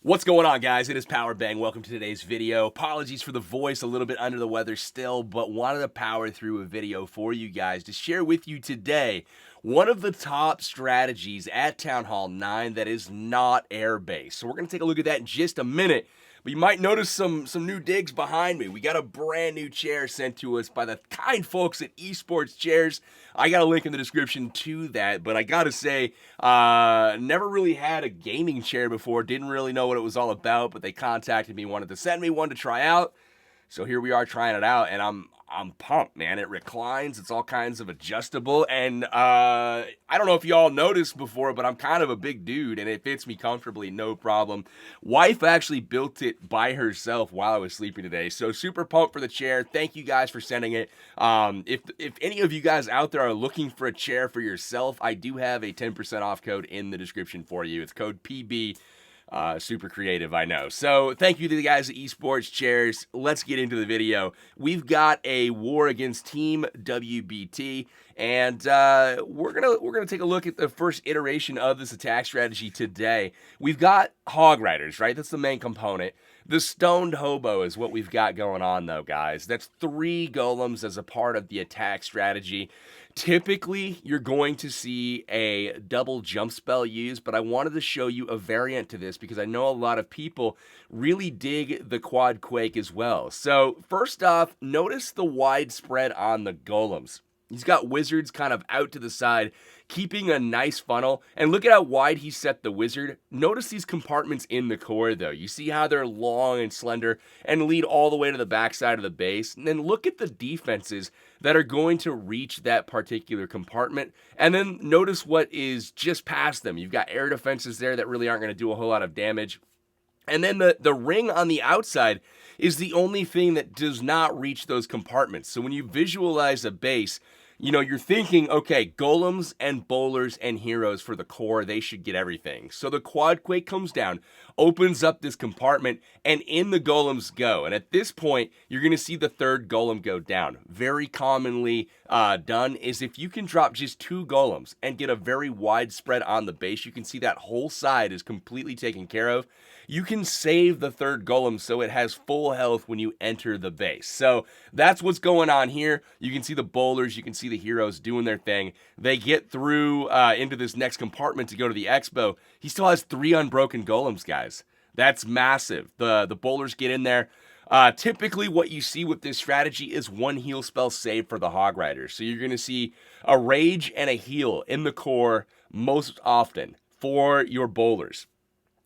What's going on, guys? It is Powerbang. Welcome to today's video. Apologies for the voice, a little bit under the weather still, but wanted to power through a video for you guys to share with you today one of the top strategies at Town Hall 9 that is not air-based. So we're going to take a look at that in just a minute. But you might notice some new digs behind me. We got a brand new chair sent to us by the kind folks at Esports Chairs. I got a link in the description to that, but I gotta say, never really had a gaming chair before. Didn't really know what it was all about, but they contacted me, wanted to send me one to try out. So here we are trying it out, and I'm pumped, man. It reclines. It's all kinds of adjustable, and I don't know if y'all noticed before, but I'm kind of a big dude, and it fits me comfortably, no problem. Wife actually built it by herself while I was sleeping today, so super pumped for the chair. Thank you guys for sending it. If any of you guys out there are looking for a chair for yourself, I do have a 10% off code in the description for you. It's code PB. Super creative, I know. So thank you to the guys at Esports Chairs. Let's get into the video. We've got a war against Team WBT, and we're gonna take a look at the first iteration of this attack strategy today. We've got Hog Riders, right? That's the main component. The Stoned HoBo is what we've got going on, though, guys. That's 3 golems as a part of the attack strategy. Typically, you're going to see a double jump spell used, but I wanted to show you a variant to this because I know a lot of people really dig the quad quake as well. So first off, notice the wide spread on the golems. He's got wizards kind of out to the side, keeping a nice funnel. And look at how wide he set the wizard. Notice these compartments in the core, though. You see how they're long and slender and lead all the way to the backside of the base. And then look at the defenses that are going to reach that particular compartment. And then notice what is just past them. You've got air defenses there that really aren't going to do a whole lot of damage. And then the ring on the outside is the only thing that does not reach those compartments. So when you visualize a base, you know, you're thinking, okay, golems and bowlers and heroes for the core, they should get everything. So the quad quake comes down, opens up this compartment, and in the golems go. And at this point, you're going to see the third golem go down. Very commonly done is if you can drop just 2 golems and get a very wide spread on the base, you can see that whole side is completely taken care of. You can save the third golem so it has full health when you enter the base. So that's what's going on here. You can see the bowlers, you can see the heroes doing their thing. They get through into this next compartment to go to the expo. He still has 3 unbroken golems, guys. That's massive. The bowlers get in there. Typically what you see with this strategy is 1 heal spell save for the Hog Riders. So you're going to see a rage and a heal in the core most often for your bowlers.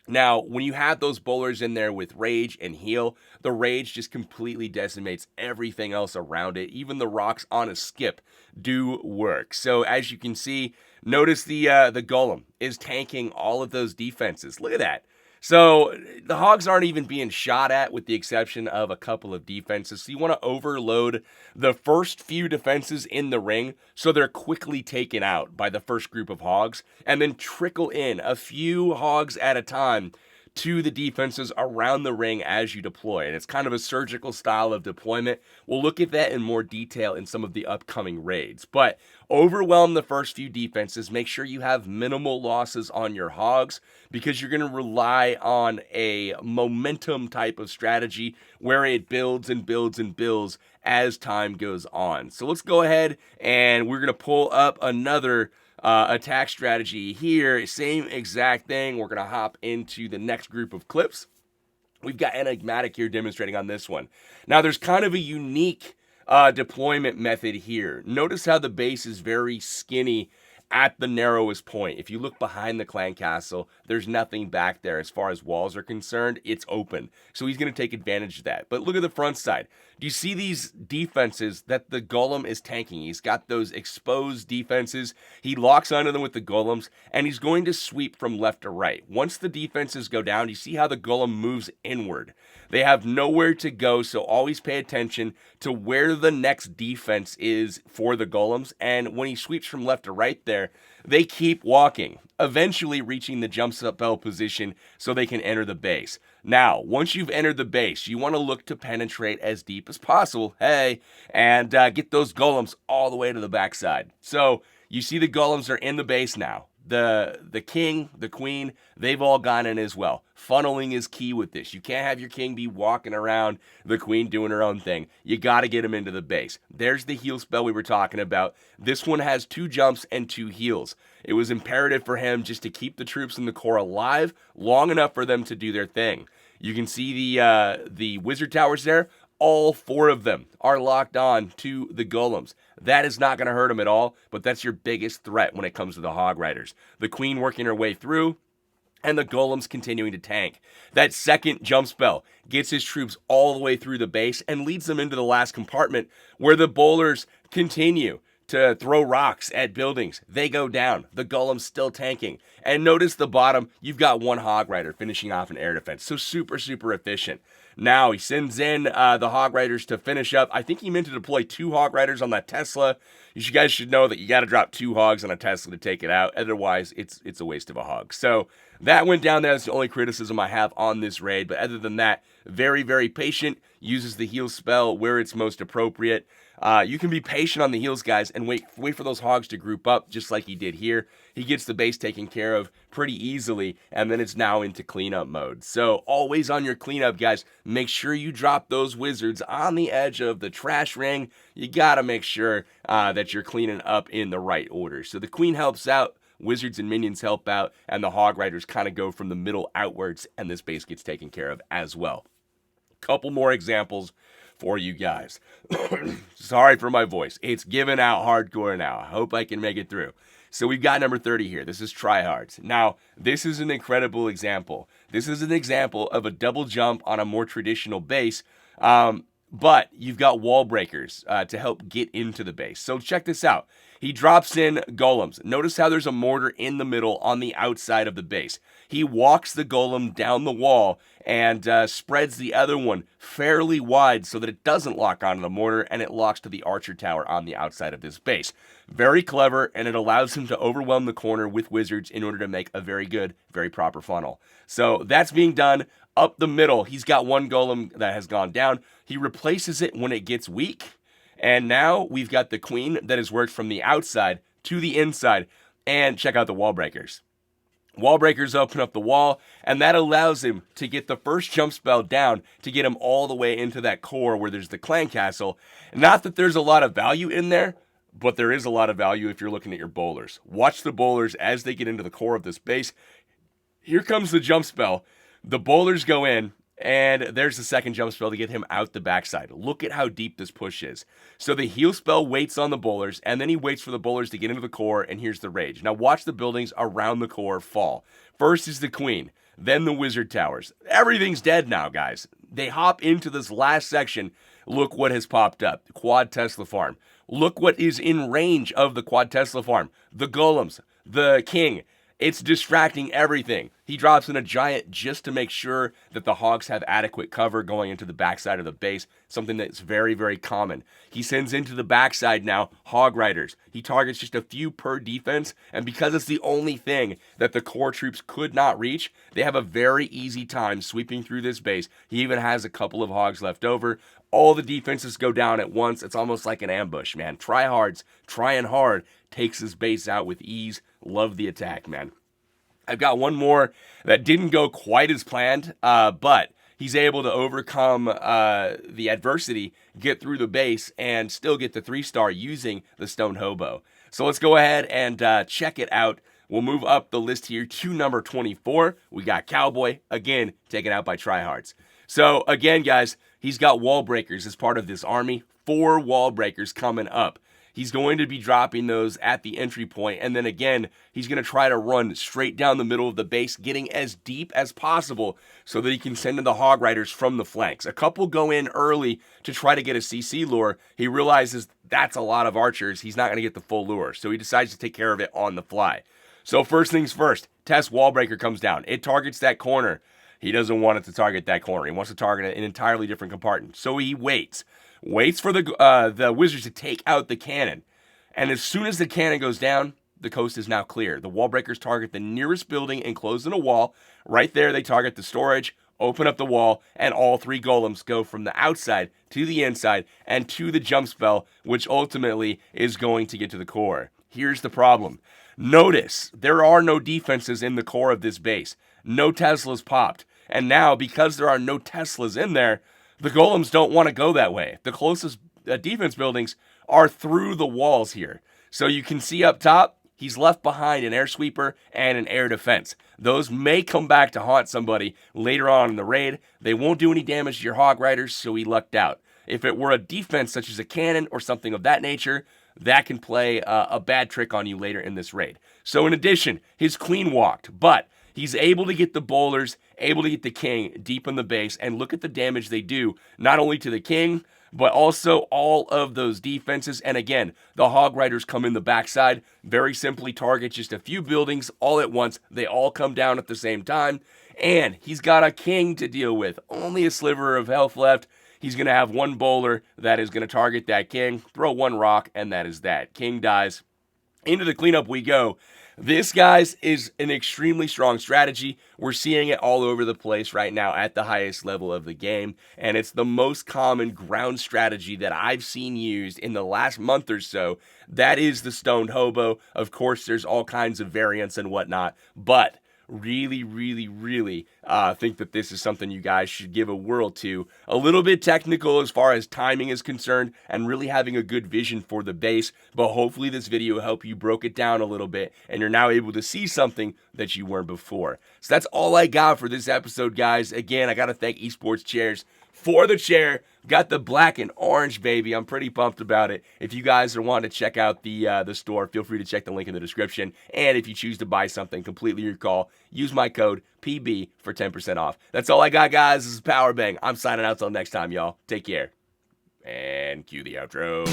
Now, when you have those bowlers in there with rage and heal, the rage just completely decimates everything else around it. Even the rocks on a skip do work. So as you can see, notice the golem is tanking all of those defenses. Look at that. So the hogs aren't even being shot at with the exception of a couple of defenses. So you want to overload the first few defenses in the ring so they're quickly taken out by the first group of hogs and then trickle in a few hogs at a time to the defenses around the ring as you deploy. And it's kind of a surgical style of deployment. We'll look at that in more detail in some of the upcoming raids. But overwhelm the first few defenses. Make sure you have minimal losses on your hogs because you're going to rely on a momentum type of strategy where it builds and builds and builds as time goes on. So let's go ahead and we're going to pull up another attack strategy here. Same exact thing. We're going to hop into the next group of clips. We've got Enigmatic here demonstrating on this one. Now, there's kind of a unique deployment method here. Notice how the base is very skinny at the narrowest point. If you look behind the clan castle, there's nothing back there as far as walls are concerned. It's open. So he's going to take advantage of that. But look at the front side. Do you see these defenses that the golem is tanking? He's got those exposed defenses. He locks onto them with the golems, and he's going to sweep from left to right. Once the defenses go down, you see how the golem moves inward. They have nowhere to go, so always pay attention to where the next defense is for the golems. And when he sweeps from left to right there, they keep walking, eventually reaching the jump spell position so they can enter the base. Now, once you've entered the base, you want to look to penetrate as deep as possible, and get those golems all the way to the backside. So you see the golems are in the base now. the king, the queen, they've all gone in as well. Funneling is key with this. You can't have your king be walking around, the queen doing her own thing. You got to get him into the base. There's the heal spell we were talking about. This one has 2 jumps and 2 heals. It was imperative for him just to keep the troops in the core alive long enough for them to do their thing. You can see the wizard towers there. All 4 of them are locked on to the golems. That is not going to hurt them at all, but that's your biggest threat when it comes to the Hog Riders. The queen working her way through, and the golems continuing to tank. That second jump spell gets his troops all the way through the base and leads them into the last compartment where the bowlers continue to throw rocks at buildings. They go down. The golems still tanking. And notice the bottom, you've got 1 Hog Rider finishing off an air defense. So super, super efficient. Now he sends in the Hog Riders to finish up. I think he meant to deploy 2 Hog Riders on that Tesla. You guys should know that you got to drop 2 hogs on a Tesla to take it out. Otherwise, it's a waste of a hog. So that went down there. That's the only criticism I have on this raid. But other than that, very, very patient. Uses the heal spell where it's most appropriate. You can be patient on the heals, guys, and wait for those hogs to group up, just like he did here. He gets the base taken care of pretty easily, and then it's now into cleanup mode. So always on your cleanup, guys, make sure you drop those wizards on the edge of the trash ring. You got to make sure that you're cleaning up in the right order. So the queen helps out, wizards and minions help out, and the Hog Riders kind of go from the middle outwards, and this base gets taken care of as well. Couple more examples for you guys. Sorry for my voice. It's giving out hardcore now. I hope I can make it through. So we've got number 30 here. This is tryhards. Now, this is an incredible example. This is an example of a double jump on a more traditional base, but you've got wall breakers to help get into the base. So check this out. He drops in golems. Notice how there's a mortar in the middle on the outside of the base. He walks the golem down the wall and spreads the other one fairly wide so that it doesn't lock onto the mortar and it locks to the archer tower on the outside of this base. Very clever, and it allows him to overwhelm the corner with wizards in order to make a very good, very proper funnel. So that's being done up the middle. He's got 1 golem that has gone down. He replaces it when it gets weak. And now we've got the queen that has worked from the outside to the inside. And check out the wall breakers. Wall breakers open up the wall, and that allows him to get the first jump spell down to get him all the way into that core where there's the clan castle. Not that there's a lot of value in there, but there is a lot of value if you're looking at your bowlers. Watch the bowlers as they get into the core of this base. Here comes the jump spell. The bowlers go in, and there's the second jump spell to get him out the backside. Look at how deep this push is. So the heal spell waits on the bowlers, and then he waits for the bowlers to get into the core, and here's the rage. Now watch the buildings around the core fall. First is the queen, then the wizard towers. Everything's dead now, guys. They hop into this last section. Look what has popped up. Quad Tesla farm. Look what is in range of the quad Tesla farm. The golems, the king. It's distracting everything. He drops in a giant just to make sure that the hogs have adequate cover going into the backside of the base, something that's very, very common. He sends into the backside now Hog Riders. He targets just a few per defense, and because it's the only thing that the core troops could not reach, they have a very easy time sweeping through this base. He even has a couple of hogs left over. All the defenses go down at once. It's almost like an ambush, man. Tryhards, trying hard, takes his base out with ease. Love the attack, man. I've got one more that didn't go quite as planned, but he's able to overcome the adversity, get through the base, and still get the 3-star using the stone HoBo. So let's go ahead and check it out. We'll move up the list here to number 24. We got Cowboy, again, taken out by Tryhards. So again, guys, he's got wall breakers as part of this army. 4 wall breakers coming up. He's going to be dropping those at the entry point, and then again, he's going to try to run straight down the middle of the base, getting as deep as possible so that he can send in the Hog Riders from the flanks. A couple go in early to try to get a CC lure. He realizes that's a lot of archers. He's not going to get the full lure, so he decides to take care of it on the fly. So first things first, Test Wallbreaker comes down. It targets that corner. He doesn't want it to target that corner. He wants to target an entirely different compartment, so he waits for the wizards to take out the cannon. And as soon as the cannon goes down, the coast is now clear. The wall breakers target the nearest building enclosed in a wall. Right there, they target the storage, open up the wall, and all 3 golems go from the outside to the inside and to the jump spell, which ultimately is going to get to the core. here's the problem. Notice there are no defenses in the core of this base. No Teslas popped. And now, because there are no Teslas in there, the golems don't want to go that way. The closest defense buildings are through the walls here. So you can see up top, he's left behind an air sweeper and an air defense. Those may come back to haunt somebody later on in the raid. They won't do any damage to your Hog Riders, so he lucked out. If it were a defense such as a cannon or something of that nature, that can play a bad trick on you later in this raid. So in addition, his queen walked, but he's able to get the bowlers, able to get the king deep in the base, and look at the damage they do, not only to the king, but also all of those defenses. And again, the Hog Riders come in the backside, very simply target just a few buildings all at once. They all come down at the same time, and he's got a king to deal with. Only a sliver of health left. He's going to have one bowler that is going to target that king, throw one rock, and that is that. King dies. Into the cleanup we go. This, guys, is an extremely strong strategy. We're seeing it all over the place right now at the highest level of the game, and it's the most common ground strategy that I've seen used in the last month or so. That is the stoned hobo. Of course, there's all kinds of variants and whatnot, but really think that this is something you guys should give a whirl to. A little bit technical as far as timing is concerned and really having a good vision for the base, but hopefully this video will help you broke it down a little bit and you're now able to see something that you weren't before. So that's all I got for this episode, guys. Again, I got to thank Esports Chairs for the chair. Got the black and orange, baby. I'm pretty pumped about it. If you guys are wanting to check out the store, feel free to check the link in the description. And if you choose to buy something, completely your call. Use my code PB for 10% off. That's all I got, guys. This is Powerbang. I'm signing out till next time, y'all. Take care. And cue the outro.